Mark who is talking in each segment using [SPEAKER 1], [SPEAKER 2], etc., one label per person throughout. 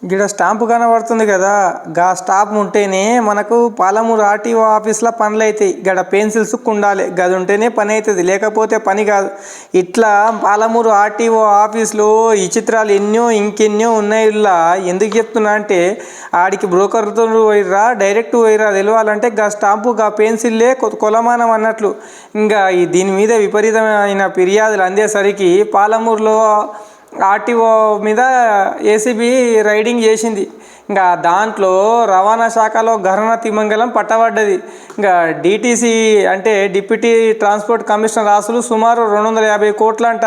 [SPEAKER 1] గిడ స్టాంపు కనబడుతుంది కదా, గా స్టాంప్ ఉంటేనే మనకు పాలమూరు ఆర్టీఓ ఆఫీస్లో పనులు అవుతాయి. గడ పెన్సిల్స్ ఉండాలి, గది ఉంటేనే పని అవుతుంది, లేకపోతే పని కాదు. ఇట్లా పాలమూరు ఆర్టీఓ ఆఫీస్లో ఈ చిత్రాలు ఎన్నో ఇంకెన్నో ఉన్నాయి. ఇలా ఎందుకు చెప్తున్నా అంటే, ఆడికి బ్రోకర్తో పోయిరా డైరెక్ట్ పోయిరా తెలవాలంటే గా స్టాంపు గా పెన్సిల్లే కొలమానం అన్నట్లు. ఇంకా దీని మీద విపరీతమైన ఫిర్యాదులు అందేసరికి పాలమూరులో ఆర్టీఓ మీద ఏసీబీ రైడింగ్ చేసింది. ఇంకా దాంట్లో రవాణా శాఖలో గహన తిమంగళం పట్టబడ్డది. ఇంకా డిటీసీ అంటే డిప్యూటీ ట్రాన్స్పోర్ట్ కమిషనర్ ఆస్తులు సుమారు 250 కోట్లంట.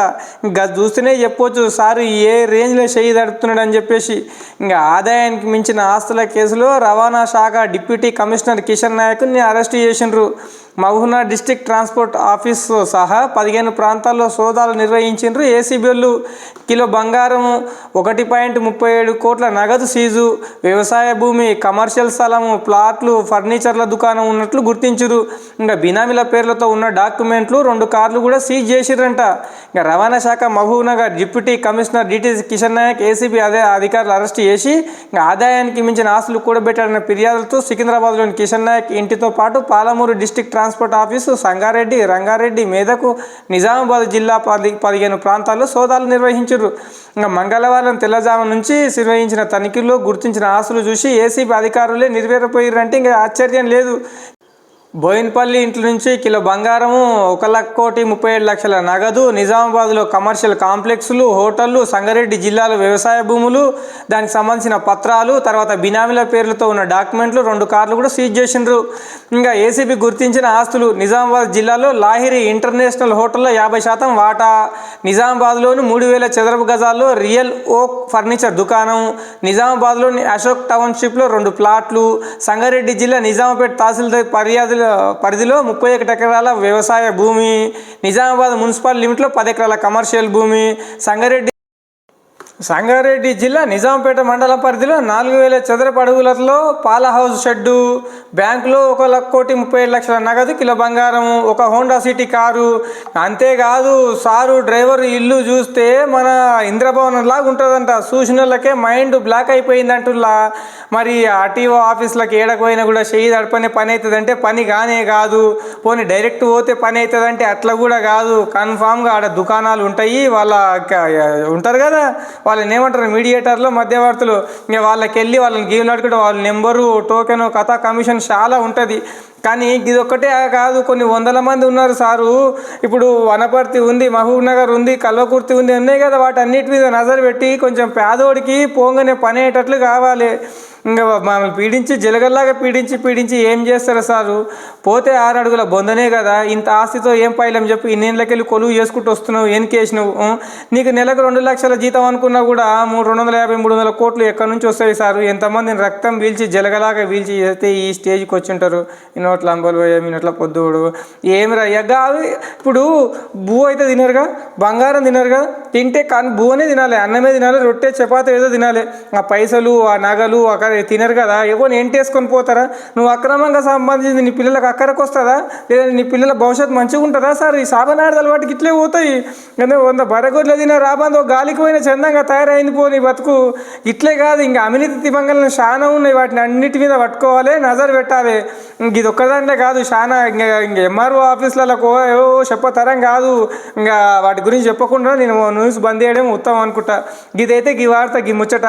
[SPEAKER 1] ఇంకా చూస్తేనే చెప్పొచ్చు సారు ఏ రేంజ్లో చేయి తడుపుతున్నాడు అని చెప్పేసి. ఇంకా ఆదాయానికి మించిన ఆస్తుల కేసులో రవాణా శాఖ డిప్యూటీ కమిషనర్ కిషన్ నాయక్ని అరెస్ట్ చేసిండ్రు. మహబూబ్నగర్ డిస్ట్రిక్ట్ ట్రాన్స్పోర్ట్ ఆఫీస్ సహా 15 ప్రాంతాల్లో సోదాలు నిర్వహించిండ్రు ఏసీబీలు. కిలో బంగారం, 1.37 కోట్ల నగదు సీజు, వ్యవసాయ భూమి, కమర్షియల్ స్థలము, ప్లాట్లు, ఫర్నిచర్ల దుకాణం ఉన్నట్లు గుర్తించారు. ఇంకా బినామీల పేర్లతో ఉన్న డాక్యుమెంట్లు 2 కార్లు కూడా సీజ్ చేసిరంట. ఇంకా రవాణా శాఖ Mahabubnagar deputy commissioner DT Kishan Naik ACB అధికారులు అరెస్ట్ చేసి ఇంకా ఆదాయానికి మించిన ఆస్తులు కూడబెట్టారన్న ఫిర్యాదులతో సికింద్రాబాద్లోని కిషన్ నాయక్ ఇంటితో పాటు Palamuru district transport office, Sangareddy, Rangareddy, Medak, Nizamabad జిల్లా 15 ప్రాంతాల్లో సోదాలు నిర్వహించారు. ఇంకా మంగళవారం తెల్లజాము నుంచి నిర్వహించిన తనిఖీల్లో గుర్తించిన ఆస్తులు చూసి ఏసీబీ అధికారులే నిర్వేరపోయారంటే ఇంకా ఆశ్చర్యం లేదు. బోయిన్పల్లి ఇంటి నుంచి కిలో బంగారము, 1,37,00,000 నగదు, నిజామాబాద్లో కమర్షియల్ కాంప్లెక్స్లు, హోటళ్ళు, సంగారెడ్డి జిల్లాలో వ్యవసాయ భూములు, దానికి సంబంధించిన పత్రాలు, తర్వాత బినామీల పేర్లతో ఉన్న డాక్యుమెంట్లు, 2 కార్లు కూడా సీజ్ చేసిండ్రు. ఇంకా ఏసీబీ గుర్తించిన ఆస్తులు: నిజామాబాద్ జిల్లాలో లాహిరి ఇంటర్నేషనల్ హోటల్లో 50% వాటా, నిజామాబాద్లోని 3,000 చదరపు గజాల్లో రియల్ ఓక్ ఫర్నిచర్ దుకాణం, నిజామాబాద్లోని అశోక్ టౌన్షిప్లో 2 ప్లాట్లు, సంగారెడ్డి జిల్లా నిజామాపేట తహసీల్దార్ పరిధిలో 31 ఎకరాల వ్యవసాయ భూమి, నిజామాబాద్ మున్సిపల్ లిమిట్లో 10 ఎకరాల కమర్షియల్ భూమి, సంగారెడ్డి జిల్లా నిజాంపేట మండల పరిధిలో 4,000 చదరపు అడుగులలో పాల హౌస్ షెడ్డు, బ్యాంకులో 1,37,00,000 నగదు, కిలో బంగారము, 1 హోండా సిటీ కారు. అంతేకాదు సారు డ్రైవర్ ఇల్లు చూస్తే మన ఇంద్రభవనం లాగా ఉంటుందంట. చూసిన వాళ్ళకే మైండ్ బ్లాక్ అయిపోయిందంటుల్లా. మరి ఆర్టీఓ ఆఫీసులకు ఏడకపోయినా కూడా చేయి దడపనే పని అవుతుందంటే పని కానే కాదు. పోనీ డైరెక్ట్ పోతే పని అవుతుందంటే అట్లా కూడా కాదు. కన్ఫామ్గా ఆడ దుకాణాలు ఉంటాయి, వాళ్ళ ఉంటారు కదా, వాళ్ళని ఏమంటారు మీడియేటర్లు, మధ్యవర్తులు. ఇంకా వాళ్ళకి వెళ్ళి వాళ్ళని గేమ్లు ఆడుకుంటే వాళ్ళ నెంబరు, టోకెను, కథ, కమిషన్ చాలా ఉంటుంది. కానీ ఇది ఒక్కటే కాదు, కొన్ని 100 మంది ఉన్నారు సారు. ఇప్పుడు వనపర్తి ఉంది, మహబూబ్నగర్ ఉంది, కల్వకుర్తి ఉంది, ఉన్నాయి కదా, వాటి అన్నిటి మీద నజరు పెట్టి కొంచెం పేదోడికి పోగానే పని అయ్యేటట్లు కావాలి. ఇంకా మమ్మల్ని పీడించి జలగల్లాగా పీడించి ఏం చేస్తారు సారు? పోతే 6 అడుగుల బొందనే కదా, ఇంత ఆస్తితో ఏం పైలం చెప్పు. ఇన్నేళ్ళకెళ్ళి కొలువు చేసుకుంటూ వస్తున్నావు, ఎన్కేసినావు. నీకు నెలకు 2 లక్షల జీతం అనుకున్నా కూడా 250-300 కోట్లు ఎక్కడి నుంచి వస్తాయి సారు? ఎంతమందిని రక్తం పీల్చి జలగలాగా పీల్చి చేస్తే ఈ స్టేజ్కి వచ్చి ఉంటారు. ఇన్నోట్ల అంబలు పోయా, ఇన్నోట్ల పొద్దుడు ఏమి రయ్యగా. ఇప్పుడు బువ్వ అయితే తినరుగా, బంగారం తినరుగా. తింటే కానీ బువ్వనే తినాలి, అన్నమే తినాలి, రొట్టె చపాతి ఏదో తినాలి. ఆ పైసలు, ఆ నగలు అక్కడ తినరు కదా, ఎవరిని ఎంటేసుకొని పోతారా? నువ్వు అక్రమంగా సంబంధించి నీ పిల్లలకు అక్కడికి వస్తుందా? లేదా నీ పిల్లల భవిష్యత్తు మంచిగా ఉంటుందా సార్? ఈ సాబనాడదలు వాటికి ఇట్లే పోతాయి. అంటే 100 బరగొడ్లు తిన రాబందో గాలికి పోయిన చందంగా తయారైంది పోనీ బతుకు. ఇట్లే కాదు, ఇంకా అవినీతి తిమంగళం చాలా ఉన్నాయి. వాటిని అన్నిటి మీద పట్టుకోవాలి, నజర్ పెట్టాలి. ఇది ఒక్కదాంట్లో కాదు, చాలా ఇంకా ఎంఆర్ఓ ఆఫీసులకు ఏవో చెప్పతరం కాదు. ఇంకా వాటి గురించి చెప్పకుండా నేను న్యూస్ బంద్ చేయడం ఉత్తమం అనుకుంటా. ఇదైతే ఈ వార్త ఈ ముచ్చట.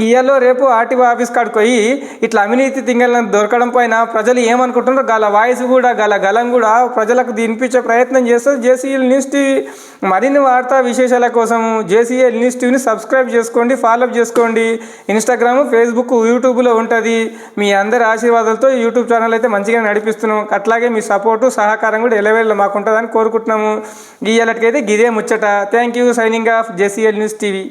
[SPEAKER 1] ఇయ్యాలో రేపు ఆర్టీఓ ఆఫీస్ కాడికి పోయి ఇట్లా అవినీతి తింగళ్ళను దొరకడం పైన ప్రజలు ఏమనుకుంటున్నారో గల వాయిస్ కూడా గలం కూడా ప్రజలకు వినిపించే ప్రయత్నం చేస్తారు జేసీఎల్ న్యూస్ టీవీ. మరిన్ని వార్తా విశేషాల కోసం జేసీఎల్ న్యూస్ టీవీని సబ్స్క్రైబ్ చేసుకోండి, ఫాలోఅప్ చేసుకోండి. ఇన్స్టాగ్రామ్, ఫేస్బుక్, యూట్యూబ్లో ఉంటుంది. మీ అందరి ఆశీర్వాదాలతో యూట్యూబ్ ఛానల్ అయితే మంచిగా నడిపిస్తున్నాం. అట్లాగే మీ సపోర్టు, సహకారం కూడా ఎలవేళ మాకు ఉంటుందని కోరుకుంటున్నాము. గీయాలకైతే గిదే ముచ్చట. Thank you. Signing off JCL news TV.